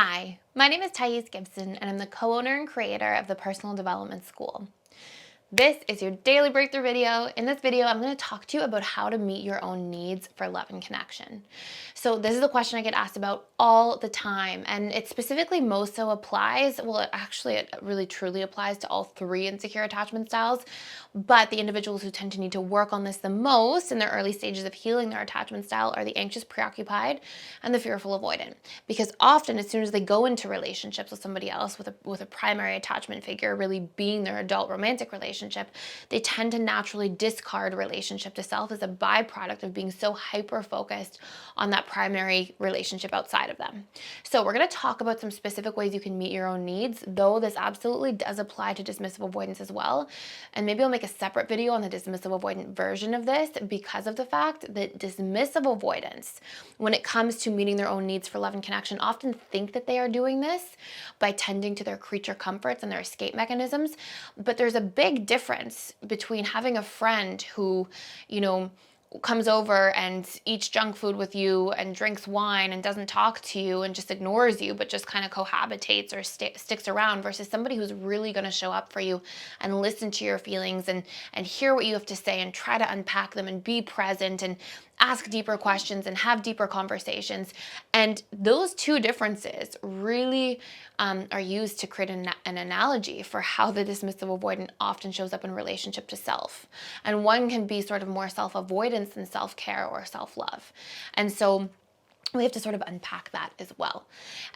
Hi, my name is Gibson, and I'm the co-owner and creator of the Personal Development School. This is your daily breakthrough video. In this video, I'm going to talk to you about how to meet your own needs for love and connection. So this is a question I get asked about all the time, and it specifically most so applies, well, it really truly applies to all three insecure attachment styles, but the individuals who tend to need to work on this the most in their early stages of healing their attachment style are the anxious preoccupied and the fearful avoidant. Because often, as soon as they go into relationships with somebody else, with a primary attachment figure really being their adult romantic relationship, they tend to naturally discard relationship to self as a byproduct of being so hyper-focused on that primary relationship outside of them. So we're going to talk about some specific ways you can meet your own needs, though this absolutely does apply to dismissive avoidance as well. And maybe I'll make a separate video on the dismissive avoidant version of this because of the fact that dismissive avoidants, when it comes to meeting their own needs for love and connection, often think that they are doing this by tending to their creature comforts and their escape mechanisms. But there's a big difference between having a friend who, comes over and eats junk food with you and drinks wine and doesn't talk to you and just ignores you, but just kind of cohabitates or sticks around, versus somebody who's really going to show up for you and listen to your feelings and hear what you have to say and try to unpack them and be present and ask deeper questions and have deeper conversations. And those two differences really are used to create an analogy for how the dismissive avoidant often shows up in relationship to self. And one can be sort of more self-avoidance than self-care or self-love. And so we have to sort of unpack that as well.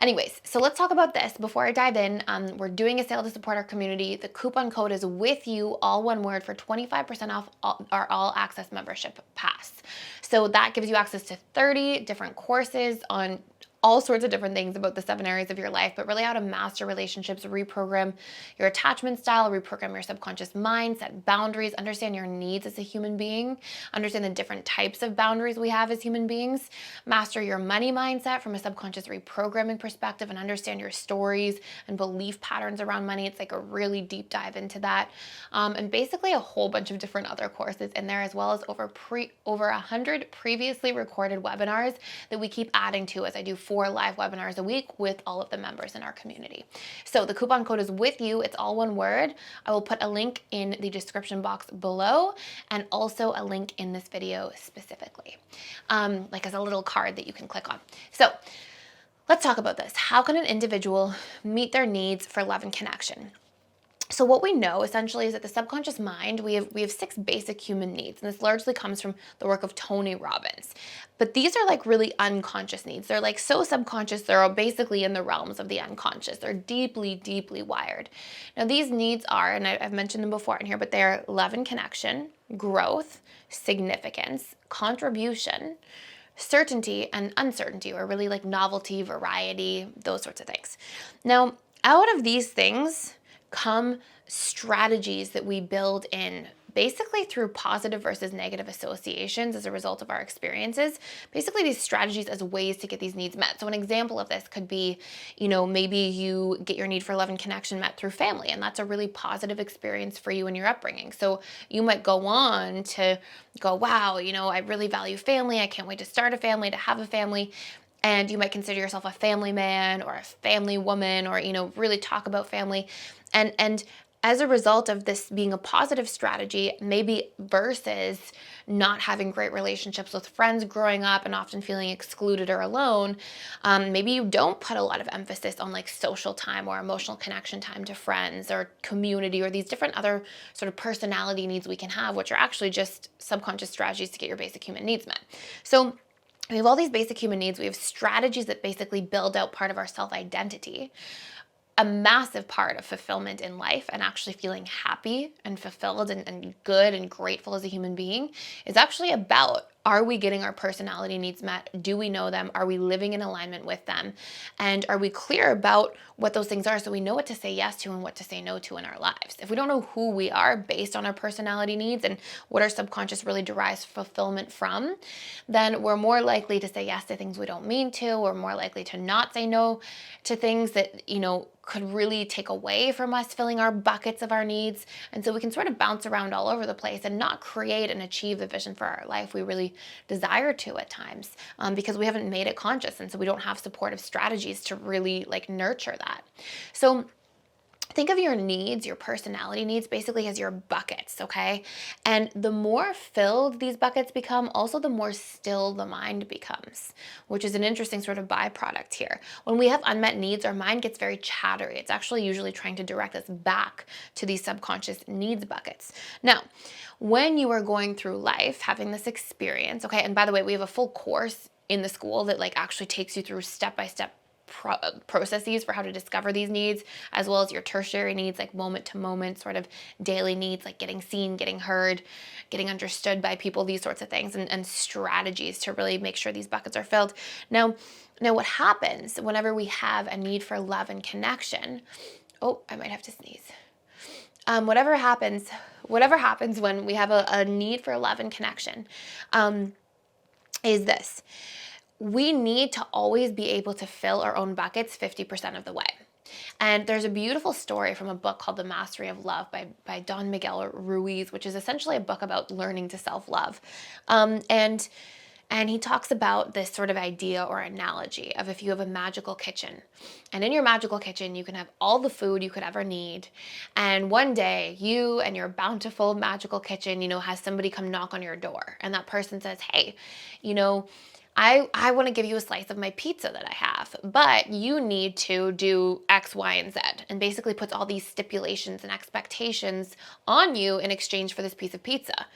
Anyways, so let's talk about this. Before I dive in, we're doing a sale to support our community. The coupon code is with you, all one word, for 25% off our all access membership pass. So that gives you access to 30 different courses on all sorts of different things about the 7 areas of your life, but really how to master relationships, reprogram your attachment style, reprogram your subconscious mind, set boundaries, understand your needs as a human being, understand the different types of boundaries we have as human beings, master your money mindset from a subconscious reprogramming perspective, and understand your stories and belief patterns around money. It's like a really deep dive into that. And basically a whole bunch of different other courses in there, as well as over 100 previously recorded webinars that we keep adding to as I do 4 live webinars a week with all of the members in our community. So the coupon code is with you. It's all one word. I will put a link in the description box below and also a link in this video specifically, like as a little card that you can click on. So let's talk about this. How can an individual meet their needs for love and connection? So what we know essentially is that the subconscious mind, we have 6 basic human needs, and this largely comes from the work of Tony Robbins. But these are like really unconscious needs. They're like so subconscious, they're basically in the realms of the unconscious. They're deeply, deeply wired. Now these needs are, and I've mentioned them before in here, but they're love and connection, growth, significance, contribution, certainty, and uncertainty, or really like novelty, variety, those sorts of things. Now, out of these things come strategies that we build in basically through positive versus negative associations as a result of our experiences. Basically these strategies as ways to get these needs met. So an example of this could be, maybe you get your need for love and connection met through family, and that's a really positive experience for you in your upbringing. So you might go on to go, wow, I really value family. I can't wait to start a family, to have a family. And you might consider yourself a family man or a family woman, or, really talk about family. And as a result of this being a positive strategy, maybe versus not having great relationships with friends growing up and often feeling excluded or alone, maybe you don't put a lot of emphasis on like social time or emotional connection time to friends or community, or these different other sort of personality needs we can have, which are actually just subconscious strategies to get your basic human needs met. So we have all these basic human needs. We have strategies that basically build out part of our self-identity. A massive part of fulfillment in life and actually feeling happy and fulfilled and good and grateful as a human being is actually about, are we getting our personality needs met? Do we know them? Are we living in alignment with them? And are we clear about what those things are so we know what to say yes to and what to say no to in our lives? If we don't know who we are based on our personality needs and what our subconscious really derives fulfillment from, then we're more likely to say yes to things we don't mean to. We're more likely to not say no to things that, could really take away from us filling our buckets of our needs. And so we can sort of bounce around all over the place and not create and achieve the vision for our life we really we desire to at times, because we haven't made it conscious. And so we don't have supportive strategies to really like nurture that. So think of your needs, your personality needs, basically as your buckets, okay? And the more filled these buckets become, also the more still the mind becomes, which is an interesting sort of byproduct here. When we have unmet needs, our mind gets very chattery. It's actually usually trying to direct us back to these subconscious needs buckets. Now, when you are going through life, having this experience, okay, and by the way, we have a full course in the school that like actually takes you through step-by-step processes for how to discover these needs, as well as your tertiary needs, like moment to moment sort of daily needs, like getting seen, getting heard, getting understood by people, these sorts of things, and strategies to really make sure these buckets are filled. Now what happens whenever we have a need for love and connection? Oh, I might have to sneeze. Whatever happens when we have a need for love and connection, is this. We need to always be able to fill our own buckets 50% of the way. And there's a beautiful story from a book called The Mastery of Love by Don Miguel Ruiz, which is essentially a book about learning to self-love. And he talks about this sort of idea or analogy of if you have a magical kitchen. And in your magical kitchen, you can have all the food you could ever need. And one day, you and your bountiful magical kitchen, has somebody come knock on your door. And that person says, hey, I want to give you a slice of my pizza that I have, but you need to do X, Y, and Z, and basically puts all these stipulations and expectations on you in exchange for this piece of pizza.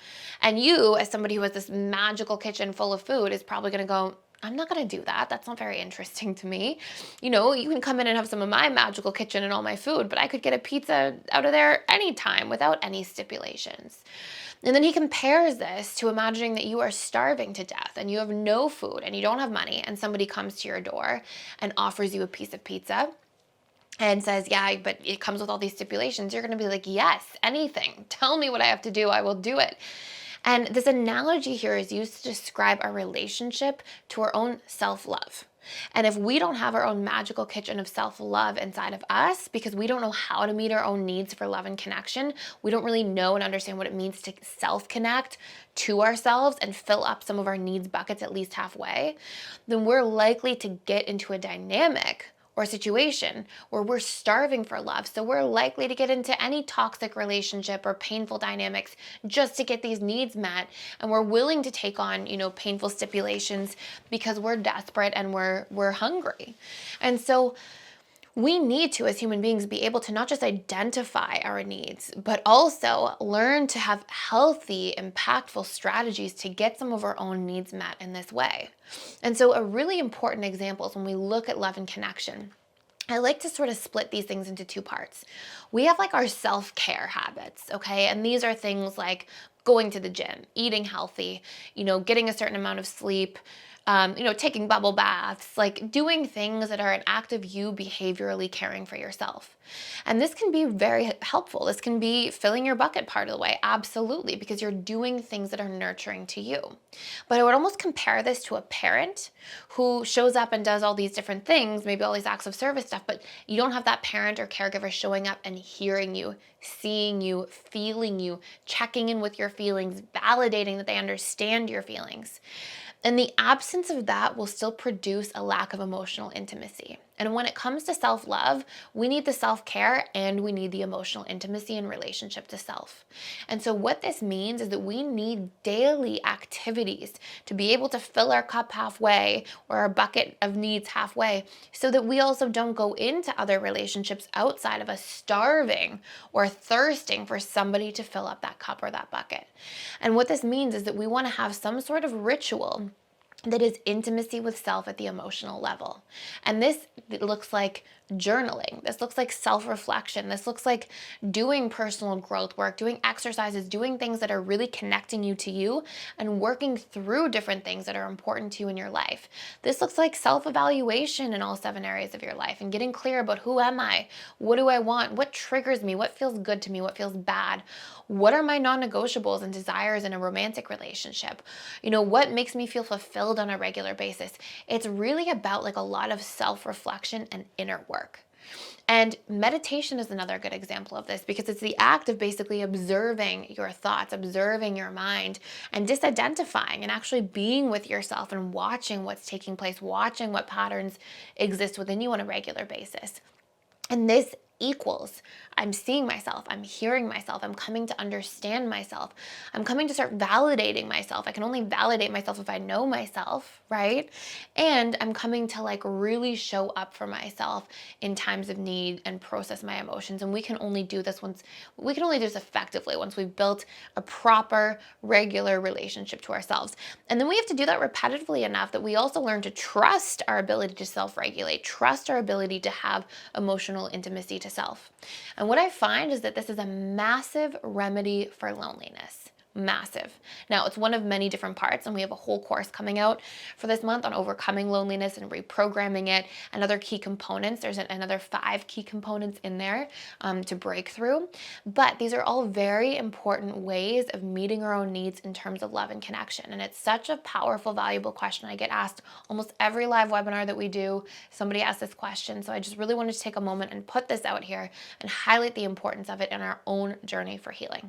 And you, as somebody who has this magical kitchen full of food, is probably going to go, I'm not going to do that. That's not very interesting to me. You can come in and have some of my magical kitchen and all my food, but I could get a pizza out of there anytime without any stipulations. And then he compares this to imagining that you are starving to death and you have no food and you don't have money, and somebody comes to your door and offers you a piece of pizza and says, yeah, but it comes with all these stipulations. You're going to be like, yes, anything. Tell me what I have to do. I will do it. And this analogy here is used to describe our relationship to our own self-love. And if we don't have our own magical kitchen of self-love inside of us, because we don't know how to meet our own needs for love and connection, we don't really know and understand what it means to self-connect to ourselves and fill up some of our needs buckets at least halfway, then we're likely to get into a dynamic or a situation where we're starving for love. So we're likely to get into any toxic relationship or painful dynamics just to get these needs met. And we're willing to take on, painful stipulations because we're desperate and we're hungry. And so we need to, as human beings, be able to not just identify our needs, but also learn to have healthy, impactful strategies to get some of our own needs met in this way. And so a really important example is when we look at love and connection. I like to sort of split these things into two parts. We have like our self-care habits, okay? And these are things like going to the gym, eating healthy, getting a certain amount of sleep, taking bubble baths, like doing things that are an act of you behaviorally caring for yourself. And this can be very helpful. This can be filling your bucket part of the way, absolutely, because you're doing things that are nurturing to you. But I would almost compare this to a parent who shows up and does all these different things, maybe all these acts of service stuff, but you don't have that parent or caregiver showing up and hearing you, seeing you, feeling you, checking in with your feelings, validating that they understand your feelings. And the absence of that will still produce a lack of emotional intimacy. And when it comes to self-love, we need the self-care and we need the emotional intimacy in relationship to self. And so what this means is that we need daily activities to be able to fill our cup halfway or our bucket of needs halfway, so that we also don't go into other relationships outside of us starving or thirsting for somebody to fill up that cup or that bucket. And what this means is that we want to have some sort of ritual that is intimacy with self at the emotional level. And this looks like journaling. This looks like self-reflection. This looks like doing personal growth work, doing exercises, doing things that are really connecting you to you and working through different things that are important to you in your life. This looks like self-evaluation in all 7 areas of your life and getting clear about who am I? What do I want? What triggers me? What feels good to me? What feels bad? What are my non-negotiables and desires in a romantic relationship? What makes me feel fulfilled on a regular basis? It's really about like a lot of self-reflection and inner work. And meditation is another good example of this because it's the act of basically observing your thoughts, observing your mind, and disidentifying and actually being with yourself and watching what's taking place, watching what patterns exist within you on a regular basis. And this equals I'm seeing myself, I'm hearing myself, I'm coming to understand myself, I'm coming to start validating myself. I can only validate myself if I know myself, right? And I'm coming to like really show up for myself in times of need and process my emotions. And we can only do this effectively once we've built a proper, regular relationship to ourselves. And then we have to do that repetitively enough that we also learn to trust our ability to self-regulate, trust our ability to have emotional intimacy to self. And what I find is that this is a massive remedy for loneliness. Massive. Now, it's one of many different parts, and we have a whole course coming out for this month on overcoming loneliness and reprogramming it and other key components. There's another 5 key components in there to break through. But these are all very important ways of meeting our own needs in terms of love and connection. And it's such a powerful, valuable question. I get asked almost every live webinar that we do. Somebody asks this question. So I just really wanted to take a moment and put this out here and highlight the importance of it in our own journey for healing.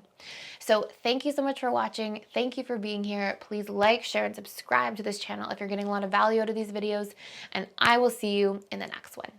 So thank you so much for watching. Thank you for being here. Please like, share, and subscribe to this channel if you're getting a lot of value out of these videos, and I will see you in the next one.